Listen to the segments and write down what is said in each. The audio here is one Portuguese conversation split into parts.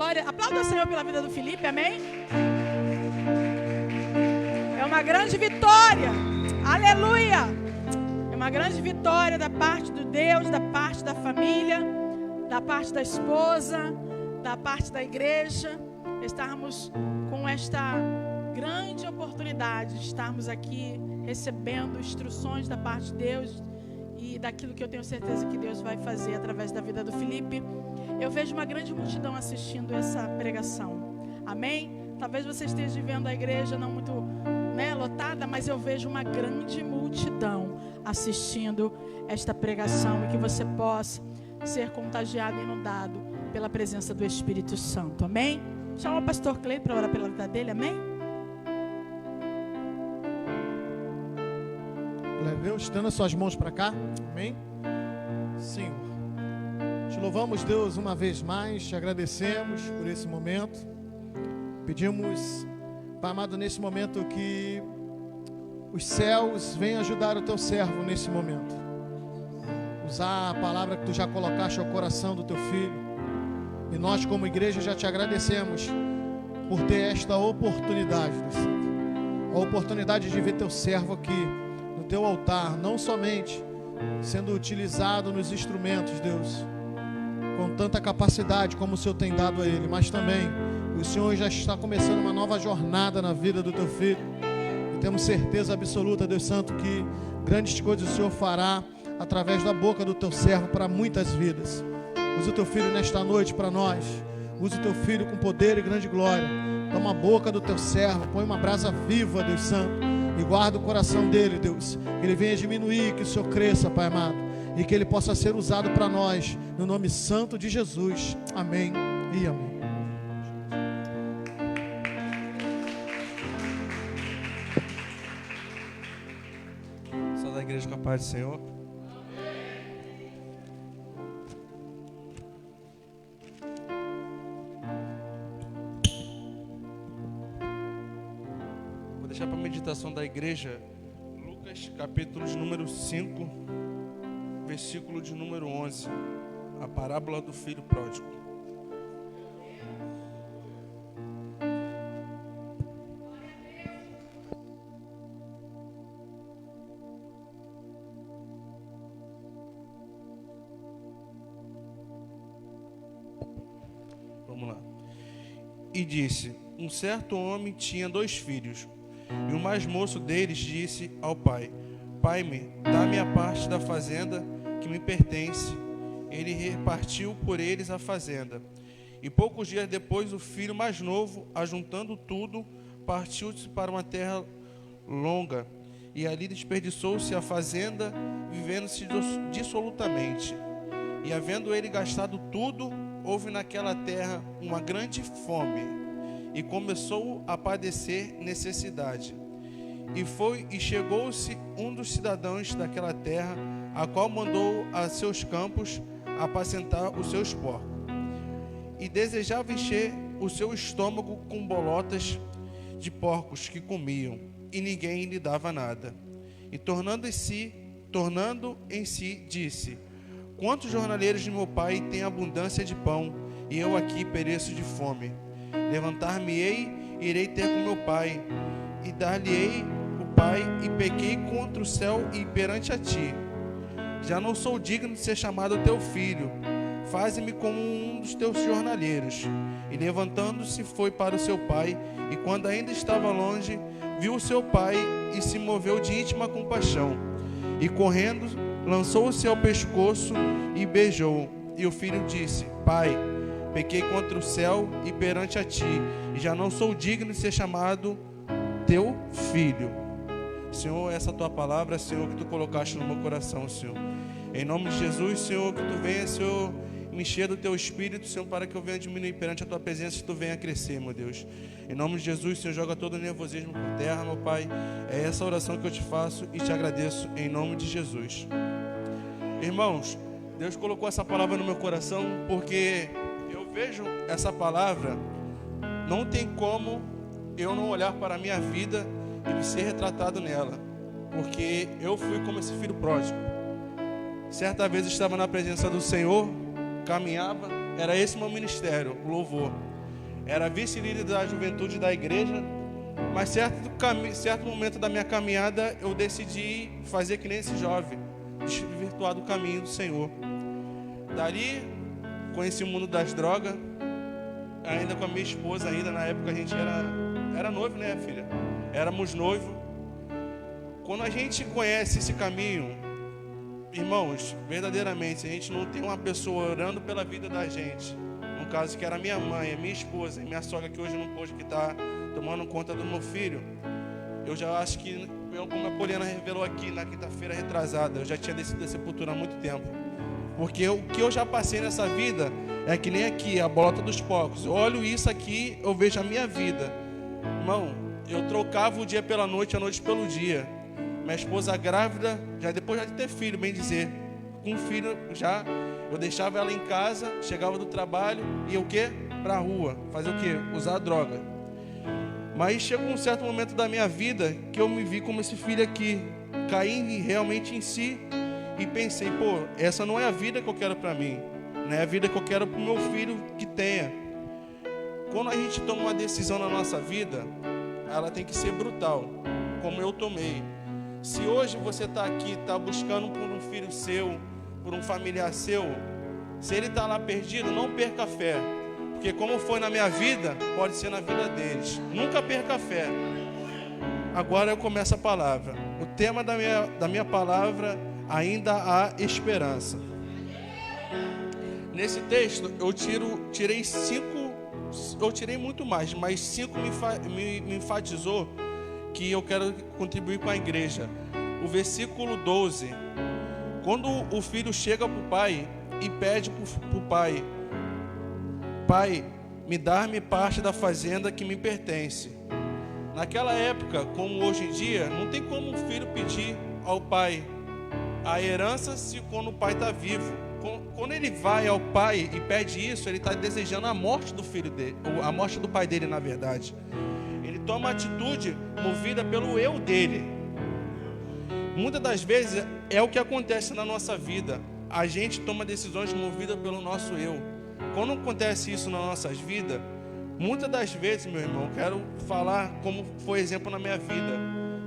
vitória. Aplauda o Senhor pela vida do Felipe, amém? É uma grande vitória. Aleluia! É uma grande vitória da parte de Deus, da parte da família, da parte da esposa, da parte da igreja. Estarmos com esta grande oportunidade de estarmos aqui recebendo instruções da parte de Deus e daquilo que eu tenho certeza que Deus vai fazer através da vida do Felipe. Eu vejo uma grande multidão assistindo essa pregação, amém? Talvez você esteja vendo a igreja não muito lotada, mas eu vejo uma grande multidão assistindo esta pregação, e que você possa ser contagiado e inundado pela presença do Espírito Santo, amém? Chama o pastor Cleito para orar pela vida dele, amém? Glória a Deus, estenda suas mãos para cá, amém? Senhor, te louvamos, Deus, uma vez mais, te agradecemos por esse momento. Pedimos, Pai amado, nesse momento que os céus venham ajudar o teu servo nesse momento. Usar a palavra que tu já colocaste ao coração do teu filho. E nós, como igreja, já te agradecemos por ter esta oportunidade, Deus Santo. A oportunidade de ver teu servo aqui no teu altar, não somente sendo utilizado nos instrumentos, Deus, com tanta capacidade como o Senhor tem dado a ele, mas também o Senhor já está começando uma nova jornada na vida do teu filho. E temos certeza absoluta, Deus Santo, que grandes coisas o Senhor fará através da boca do teu servo para muitas vidas. Use o teu filho nesta noite para nós. Use o teu filho com poder e grande glória. Toma a boca do teu servo, põe uma brasa viva, Deus Santo, e guarda o coração dele, Deus. Que ele venha diminuir, que o Senhor cresça, Pai amado, e que ele possa ser usado para nós, no nome santo de Jesus. Amém e amém. Só da igreja com a paz do Senhor. Deixar para a meditação da igreja Lucas capítulo de número 5, versículo de número 11, a parábola do filho pródigo. Vamos lá. E disse: um certo homem tinha 2 filhos. E o mais moço deles disse ao pai: Pai-me, dá-me a parte da fazenda que me pertence. Ele repartiu por eles a fazenda. E poucos dias depois, o filho mais novo, ajuntando tudo, partiu-se para uma terra longa. E ali desperdiçou-se a fazenda, vivendo-se dissolutamente. E havendo ele gastado tudo, houve naquela terra uma grande fome. E começou a padecer necessidade. E chegou-se um dos cidadãos daquela terra, a qual mandou a seus campos apacentar os seus porcos. E desejava encher o seu estômago com bolotas de porcos que comiam, e ninguém lhe dava nada. E tornando em si, disse: quantos jornaleiros de meu pai têm abundância de pão, e eu aqui pereço de fome? Levantar-me-ei, irei ter com meu pai, e dar-lhe-ei o pai, e pequei contra o céu e perante a ti. Já não sou digno de ser chamado teu filho. Faze-me como um dos teus jornaleiros. E levantando-se foi para o seu pai, e quando ainda estava longe, viu o seu pai e se moveu de íntima compaixão. E correndo, lançou-se ao pescoço e beijou. E o filho disse: Pai, pequei contra o céu e perante a ti, e já não sou digno de ser chamado teu filho. Senhor, essa tua palavra, Senhor, que tu colocaste no meu coração, Senhor. Em nome de Jesus, Senhor, que tu venha, Senhor, me encher do teu espírito, Senhor, para que eu venha diminuir perante a tua presença e tu venha crescer, meu Deus. Em nome de Jesus, Senhor, joga todo o nervosismo por terra, meu Pai. É essa oração que eu te faço e te agradeço em nome de Jesus. Irmãos, Deus colocou essa palavra no meu coração porque eu vejo essa palavra, não tem como eu não olhar para a minha vida e ser retratado nela, porque eu fui como esse filho pródigo. Certa vez estava na presença do Senhor, caminhava, era esse meu ministério, o louvor. era vice-líder da juventude da igreja, mas certo momento da minha caminhada eu decidi fazer que nem esse jovem, desvirtuar do caminho do Senhor. Dali conheci o mundo das drogas, ainda com a minha esposa, ainda na época a gente era noivo, né, filha? Éramos noivos. Quando a gente conhece esse caminho, irmãos, verdadeiramente, a gente não tem uma pessoa orando pela vida da gente, no caso que era minha mãe, minha esposa e minha sogra, que hoje não pôde, que está tomando conta do meu filho, eu já acho que, como a Poliana revelou aqui na quinta-feira retrasada, eu já tinha descido da sepultura há muito tempo. Porque o que eu já passei nessa vida é que nem aqui, a bolota dos porcos. Eu olho isso aqui, eu vejo a minha vida. Irmão, eu trocava o dia pela noite, a noite pelo dia. Minha esposa grávida, já depois de ter filho, bem dizer, com filho já, eu deixava ela em casa, chegava do trabalho, ia o quê? Pra rua, fazer o quê? Usar droga. Mas chegou um certo momento da minha vida que eu me vi como esse filho aqui, caí realmente em si e pensei, pô, essa não é a vida que eu quero pra mim, não é a vida que eu quero pro meu filho que tenha. Quando a gente toma uma decisão na nossa vida, ela tem que ser brutal, como eu tomei. Se hoje você está aqui, está buscando por um filho seu, por um familiar seu, se ele está lá perdido, não perca a fé. Porque como foi na minha vida, pode ser na vida deles. Nunca perca a fé. Agora eu começo a palavra. O tema da minha palavra, ainda há esperança. Nesse texto, eu tirei 5, eu tirei muito mais, mas 5 me enfatizou que eu quero contribuir com a igreja. O versículo 12, quando o filho chega para o pai e pede para o pai: Pai, me dá-me parte da fazenda que me pertence. Naquela época, como hoje em dia, não tem como um filho pedir ao pai a herança se quando o pai está vivo. Quando ele vai ao pai e pede isso, ele está desejando a morte do filho dele, ou a morte do pai dele, na verdade. Ele toma atitude movida pelo eu dele. Muitas das vezes é o que acontece na nossa vida. A gente toma decisões movidas pelo nosso eu. Quando acontece isso nas nossas vidas, muitas das vezes, meu irmão, quero falar como foi exemplo na minha vida.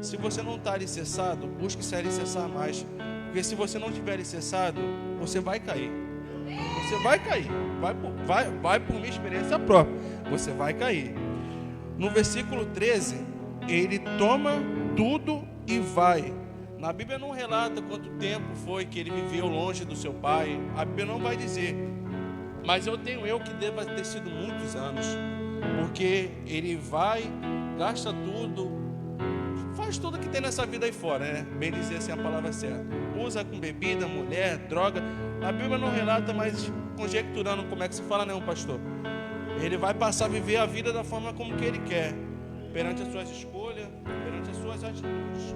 Se você não está alicerçado, busque se alicerçar mais. Porque se você não estiver alicerçado, você vai cair. Você vai cair. Vai por minha experiência própria. Você vai cair. No versículo 13, ele toma tudo e vai. Na Bíblia não relata quanto tempo foi que ele viveu longe do seu pai. A Bíblia não vai dizer. Mas eu que deva ter sido muitos anos. Porque ele vai, gasta tudo, faz tudo que tem nessa vida aí fora, né? Bem dizer assim a palavra certa. Usa com bebida, mulher, droga. A Bíblia não relata, mas conjecturando como é que se fala, não, pastor? Ele vai passar a viver a vida da forma como que ele quer, perante as suas escolhas, perante as suas atitudes.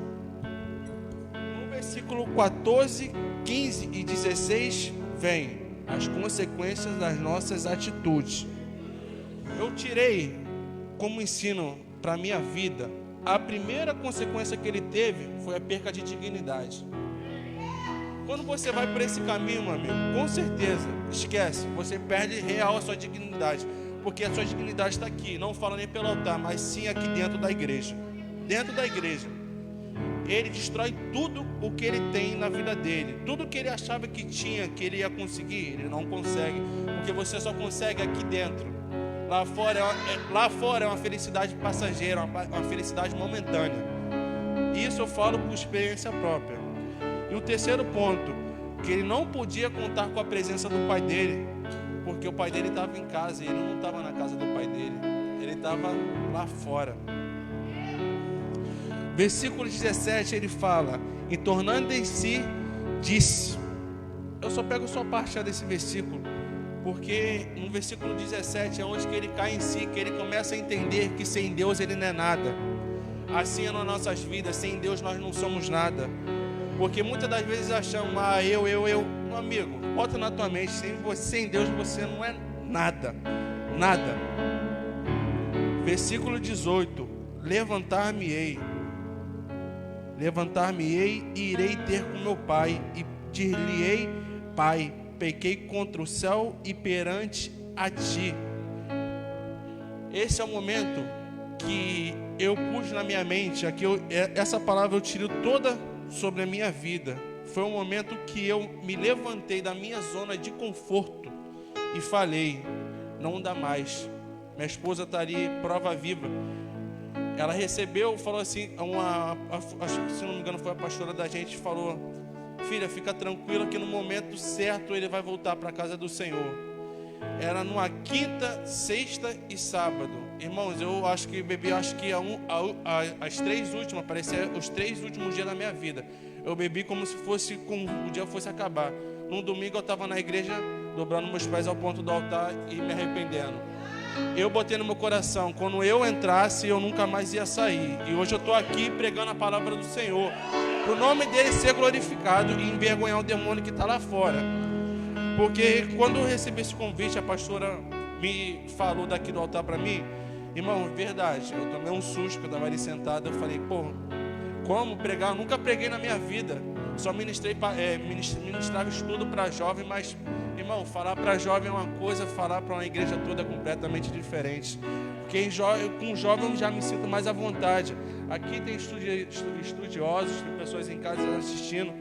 No versículo 14, 15 e 16 vem as consequências das nossas atitudes. Eu tirei como ensino para a minha vida, a primeira consequência que ele teve foi a perca de dignidade. Quando você vai por esse caminho, meu amigo, com certeza, esquece, você perde real a sua dignidade. Porque a sua dignidade está aqui, não fala nem pelo altar, mas sim aqui dentro da igreja. Dentro da igreja. Ele destrói tudo o que ele tem na vida dele. Tudo que ele achava que tinha, que ele ia conseguir, ele não consegue. Porque você só consegue aqui dentro. Lá fora é uma felicidade passageira, uma felicidade momentânea. Isso eu falo por experiência própria. E o terceiro ponto, que ele não podia contar com a presença do pai dele, porque o pai dele estava em casa e ele não estava na casa do pai dele, ele estava lá fora. Versículo 17 ele fala: e tornando em si, disse. Eu só pego só parte desse versículo, porque no versículo 17 é onde que ele cai em si, que ele começa a entender que sem Deus ele não é nada. Assim é nas nossas vidas, sem Deus nós não somos nada. Porque muitas das vezes achamos, eu. Meu amigo, bota na tua mente, sem Deus você não é nada. Nada. Versículo 18: levantar-me-ei e irei ter com meu pai, e dir-lhe-ei: Pai, pequei contra o céu e perante a ti. esse é o momento que eu pus na minha mente, essa palavra eu tiro toda sobre a minha vida. Foi um momento que eu me levantei da minha zona de conforto e falei, não dá mais. Minha esposa está ali, prova viva. Ela recebeu, falou assim, acho que se não me engano foi a pastora da gente, falou, filha, fica tranquila que no momento certo ele vai voltar para a casa do Senhor. Era numa quinta, sexta e sábado. Irmãos, eu acho que bebi, as 3 últimas, parecia os 3 últimos dias da minha vida. Eu bebi como se o dia fosse acabar. Num domingo eu estava na igreja, dobrando meus pés ao ponto do altar e me arrependendo. Eu botei no meu coração, quando eu entrasse, eu nunca mais ia sair. E hoje eu estou aqui pregando a palavra do Senhor, para o nome dele ser glorificado e envergonhar o demônio que está lá fora. Porque quando eu recebi esse convite, a pastora me falou daqui do altar para mim, irmão, verdade, eu tomei um susto, que eu estava ali sentado, eu falei, pô, como pregar? Eu nunca preguei na minha vida, só ministrava estudo para jovem, mas, irmão, falar para jovem é uma coisa, falar para uma igreja toda é completamente diferente. Porque com jovem eu já me sinto mais à vontade. Aqui tem estudiosos, tem pessoas em casa assistindo.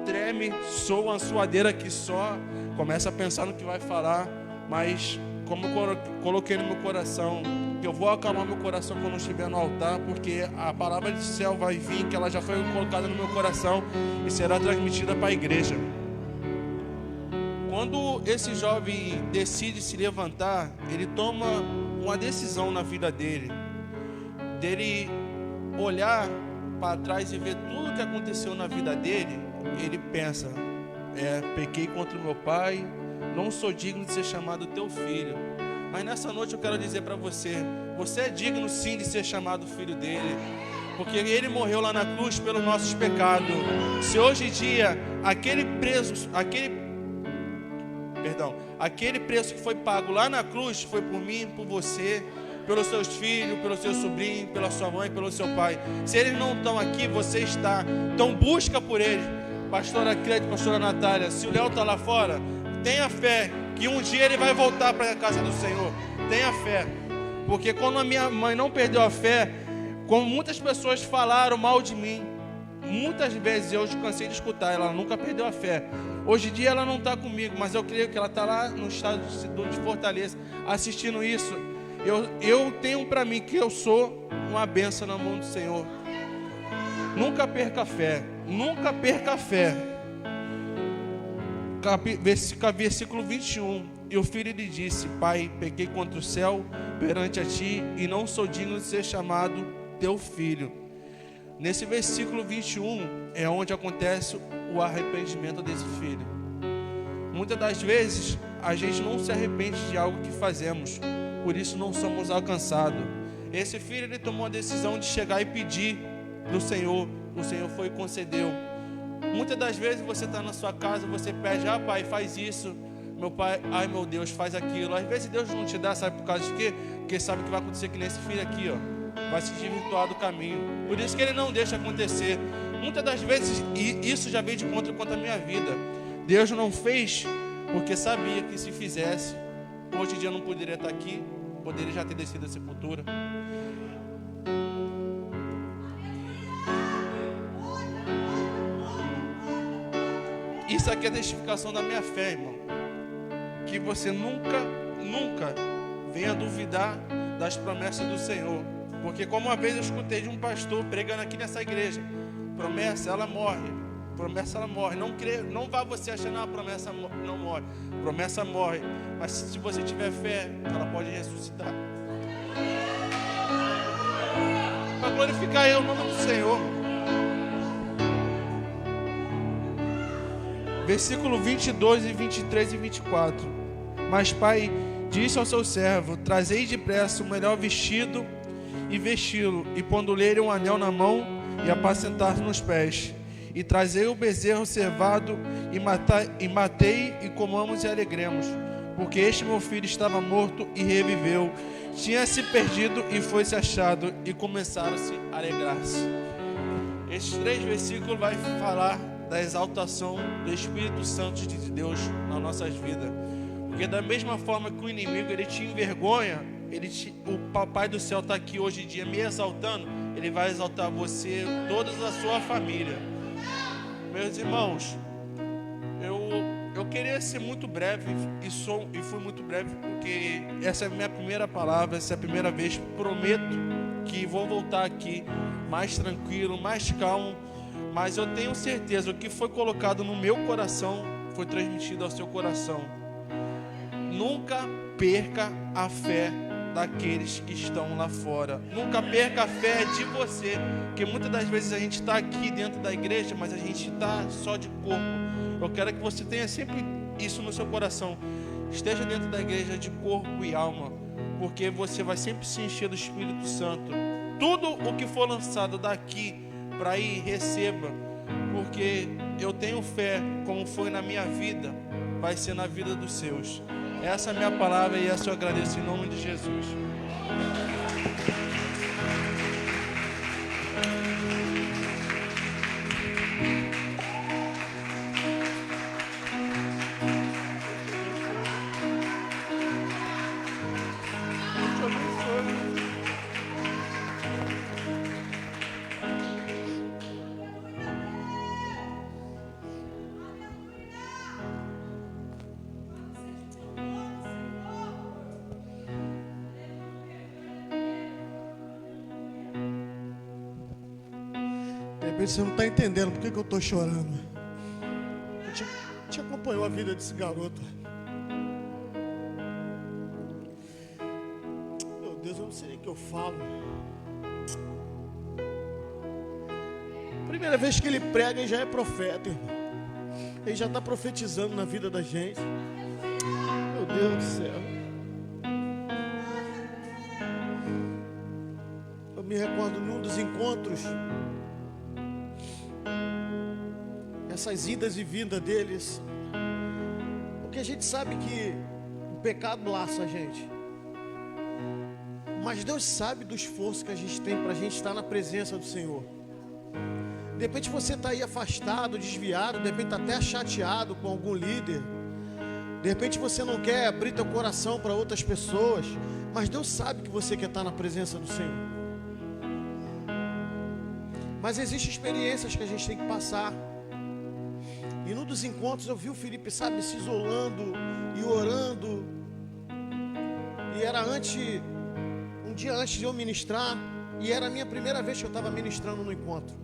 Treme, soa uma suadeira que só, começa a pensar no que vai falar, mas como eu coloquei no meu coração, que eu vou acalmar meu coração quando eu estiver no altar, porque a palavra do céu vai vir, que ela já foi colocada no meu coração e será transmitida para a igreja. Quando esse jovem decide se levantar, ele toma uma decisão na vida dele olhar para trás e ver tudo que aconteceu na vida dele. Ele pensa, pequei contra o meu pai, não sou digno de ser chamado teu filho. Mas nessa noite eu quero dizer para você, você é digno sim de ser chamado filho dele, porque ele morreu lá na cruz pelos nossos pecados. Se hoje em dia aquele preço que foi pago lá na cruz foi por mim, por você, pelos seus filhos, pelo seu sobrinho, pela sua mãe, pelo seu pai. Se eles não estão aqui, você está. Então busca por eles. Pastora Cleide, pastora Natália, se o Léo está lá fora, tenha fé que um dia ele vai voltar para a casa do Senhor. Tenha fé. Porque quando a minha mãe não perdeu a fé, como muitas pessoas falaram mal de mim, muitas vezes eu cansei de escutar, ela nunca perdeu a fé. Hoje em dia ela não está comigo, mas eu creio que ela está lá no estado de Fortaleza, assistindo isso. Eu tenho para mim que eu sou uma bênção na mão do Senhor. Nunca perca a fé. Nunca perca a fé. Versículo 21. E o filho lhe disse: Pai, pequei contra o céu perante a ti, e não sou digno de ser chamado teu filho. Nesse versículo 21 é onde acontece o arrependimento desse filho. Muitas das vezes a gente não se arrepende de algo que fazemos, por isso não somos alcançados. Esse filho, ele tomou a decisão de chegar e pedir do Senhor. O Senhor foi e concedeu. Muitas das vezes você está na sua casa, você pede: pai, faz isso. Meu pai, ai meu Deus, faz aquilo. Às vezes Deus não te dá, sabe por causa de quê? Porque sabe que vai acontecer que nesse filho aqui, vai se desvirtuar do caminho. Por isso que ele não deixa acontecer. Muitas das vezes, e isso já vem de contra a minha vida. Deus não fez porque sabia que se fizesse, hoje em dia eu não poderia estar aqui, poderia já ter descido a sepultura. Isso aqui é a testificação da minha fé, irmão. Que você nunca venha duvidar das promessas do Senhor. Porque como uma vez eu escutei de um pastor pregando aqui nessa igreja: promessa, ela morre. Promessa, ela morre. Não vá você achando a promessa não morre. Promessa morre. Mas se você tiver fé, ela pode ressuscitar. Para glorificar o nome do Senhor. Versículo 22 e 23 e 24. Mas Pai disse ao seu servo: trazei depressa o melhor vestido e vesti-lo, e pondo-lhe um anel na mão e apacentar nos pés. E trazei o bezerro cevado e matei, e comamos e alegremos, porque este meu filho estava morto e reviveu, tinha se perdido e foi-se achado, e começaram-se a alegrar-se. Estes 3 versículos vai falar da exaltação do Espírito Santo de Deus nas nossas vidas. Porque da mesma forma que o inimigo ele te envergonha, o Papai do Céu está aqui hoje em dia me exaltando, ele vai exaltar você, toda a sua família. Meus irmãos, eu queria ser muito breve e fui muito breve, porque essa é a minha primeira palavra, essa é a primeira vez. Prometo que vou voltar aqui mais tranquilo, mais calmo, mas eu tenho certeza o que foi colocado no meu coração foi transmitido ao seu coração. Nunca perca a fé daqueles que estão lá fora. Nunca perca a fé de você, porque muitas das vezes a gente está aqui dentro da igreja, mas a gente está só de corpo. Eu quero que você tenha sempre isso no seu coração. Esteja dentro da igreja de corpo e alma, porque você vai sempre se encher do Espírito Santo. Tudo o que for lançado daqui para ir, receba, porque eu tenho fé, como foi na minha vida, vai ser na vida dos seus. Essa é a minha palavra e essa eu agradeço em nome de Jesus. Você não está entendendo por que eu estou chorando. A gente acompanhou a vida desse garoto. Meu Deus, eu não sei nem o que eu falo. Primeira vez que ele prega, ele já é profeta, irmão. Ele já está profetizando na vida da gente. Meu Deus do céu. Eu me recordo num dos encontros, essas idas e vindas deles, porque a gente sabe que o pecado laça a gente, mas Deus sabe do esforço que a gente tem para a gente estar na presença do Senhor. De repente você está aí afastado, desviado, de repente até chateado com algum líder, de repente você não quer abrir teu coração para outras pessoas, mas Deus sabe que você quer estar na presença do Senhor. Mas existem experiências que a gente tem que passar. E num dos encontros eu vi o Felipe, sabe, se isolando e orando. E era um dia antes de eu ministrar. E era a minha primeira vez que eu estava ministrando no encontro.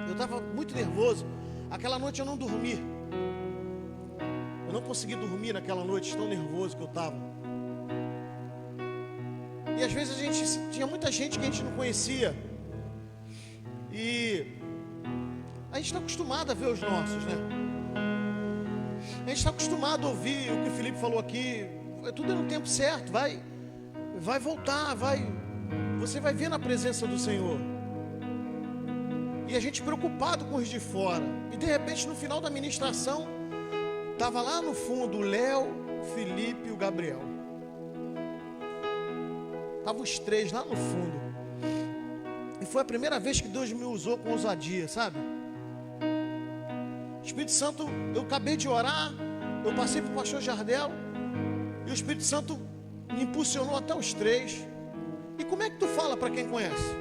Eu estava muito nervoso. Aquela noite eu não dormi. Eu não consegui dormir naquela noite, tão nervoso que eu estava. E às vezes tinha muita gente que a gente não conhecia. E a gente está acostumado a ver os nossos, né? A gente está acostumado a ouvir o que o Felipe falou aqui. Tudo é no tempo certo, vai voltar, você vai ver na presença do Senhor. E a gente preocupado com os de fora. E de repente no final da ministração, estava lá no fundo o Léo, o Felipe e o Gabriel. Estavam os três lá no fundo. E foi a primeira vez que Deus me usou com ousadia, sabe? Espírito Santo, eu acabei de orar, eu passei para o pastor Jardel, e o Espírito Santo me impulsionou até os três. E como é que tu fala para quem conhece?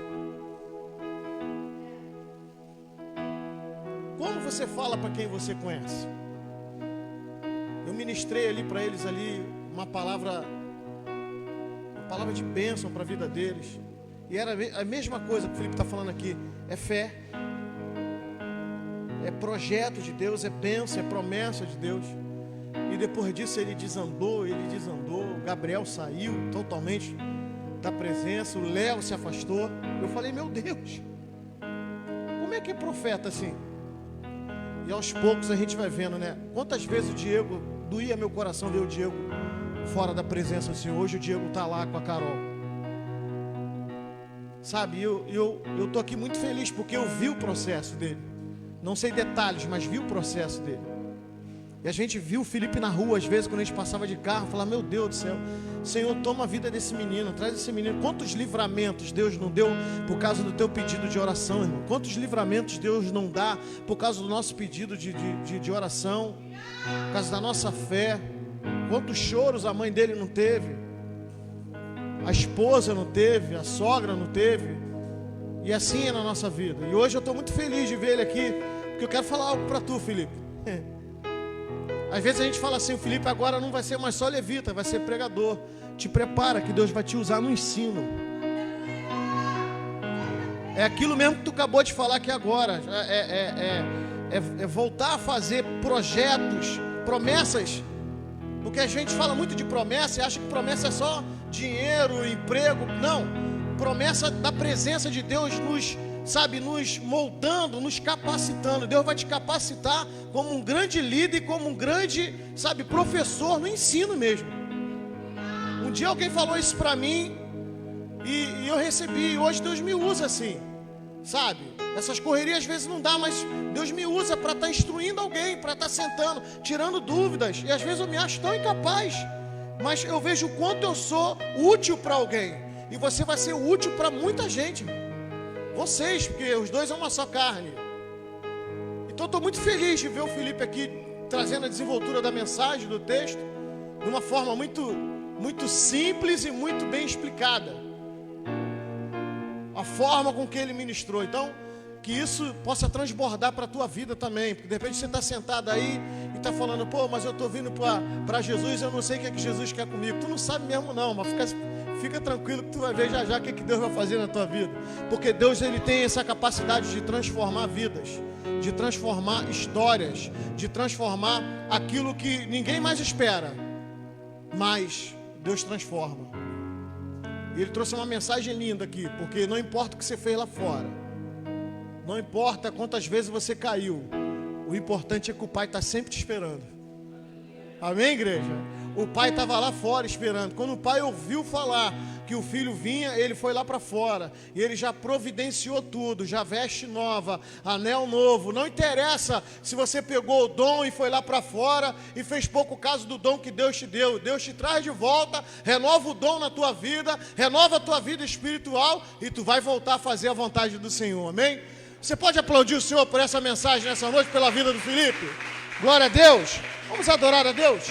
Como você fala para quem você conhece? Eu ministrei ali para eles ali uma palavra de bênção para a vida deles. E era a mesma coisa que o Felipe está falando aqui. É fé, é projeto de Deus, é bênção, é promessa de Deus. E depois disso ele desandou. O Gabriel saiu totalmente da presença, o Léo se afastou. Eu falei, meu Deus, como é que é profeta assim? E aos poucos a gente vai vendo, né? Quantas vezes o Diego, doía meu coração ver o Diego fora da presença do Senhor. Hoje o Diego está lá com a Carol. Sabe, eu estou aqui muito feliz porque eu vi o processo dele. Não sei detalhes, mas vi o processo dele. E a gente viu o Felipe na rua, às vezes, quando a gente passava de carro, falar, meu Deus do céu, Senhor, toma a vida desse menino, traz esse menino. Quantos livramentos Deus não deu por causa do teu pedido de oração, irmão? Quantos livramentos Deus não dá por causa do nosso pedido de oração, por causa da nossa fé? Quantos choros a mãe dele não teve, a esposa não teve, a sogra não teve. E assim é na nossa vida. E hoje eu estou muito feliz de ver ele aqui, porque eu quero falar algo para tu, Felipe. Às vezes a gente fala assim, o Felipe agora não vai ser mais só levita, vai ser pregador. Te prepara que Deus vai te usar no ensino. É aquilo mesmo que tu acabou de falar aqui agora. É voltar a fazer projetos, promessas. Porque a gente fala muito de promessa e acha que promessa é só dinheiro, emprego. Não, promessa da presença de Deus nos moldando, nos capacitando. Deus vai te capacitar como um grande líder, como um grande, professor no ensino mesmo. Um dia alguém falou isso para mim e eu recebi. E hoje Deus me usa assim, essas correrias às vezes não dá, mas Deus me usa para estar instruindo alguém, para estar sentando, tirando dúvidas. E às vezes eu me acho tão incapaz, mas eu vejo o quanto eu sou útil para alguém. E você vai ser útil para muita gente. Vocês, porque os dois é uma só carne. Então eu estou muito feliz de ver o Felipe aqui trazendo a desenvoltura da mensagem, do texto, de uma forma muito simples e muito bem explicada. A forma com que ele ministrou. Então, que isso possa transbordar para a tua vida também. Porque de repente você está sentado aí e está falando, mas eu estou vindo para Jesus, eu não sei o que é que Jesus quer comigo. Tu não sabe mesmo não, mas fica tranquilo que tu vai ver já o que Deus vai fazer na tua vida. Porque Deus, ele tem essa capacidade de transformar vidas, de transformar histórias, de transformar aquilo que ninguém mais espera, mas Deus transforma. E ele trouxe uma mensagem linda aqui, porque não importa o que você fez lá fora, não importa quantas vezes você caiu, o importante é que o Pai está sempre te esperando. Amém, igreja? O pai estava lá fora esperando. Quando o pai ouviu falar que o filho vinha, ele foi lá para fora. E ele já providenciou tudo. Já veste nova, anel novo. Não interessa se você pegou o dom e foi lá para fora e fez pouco caso do dom que Deus te deu. Deus te traz de volta, renova o dom na tua vida, renova a tua vida espiritual e tu vai voltar a fazer a vontade do Senhor. Amém? Você pode aplaudir o Senhor por essa mensagem nessa noite, pela vida do Felipe? Glória a Deus. Vamos adorar a Deus.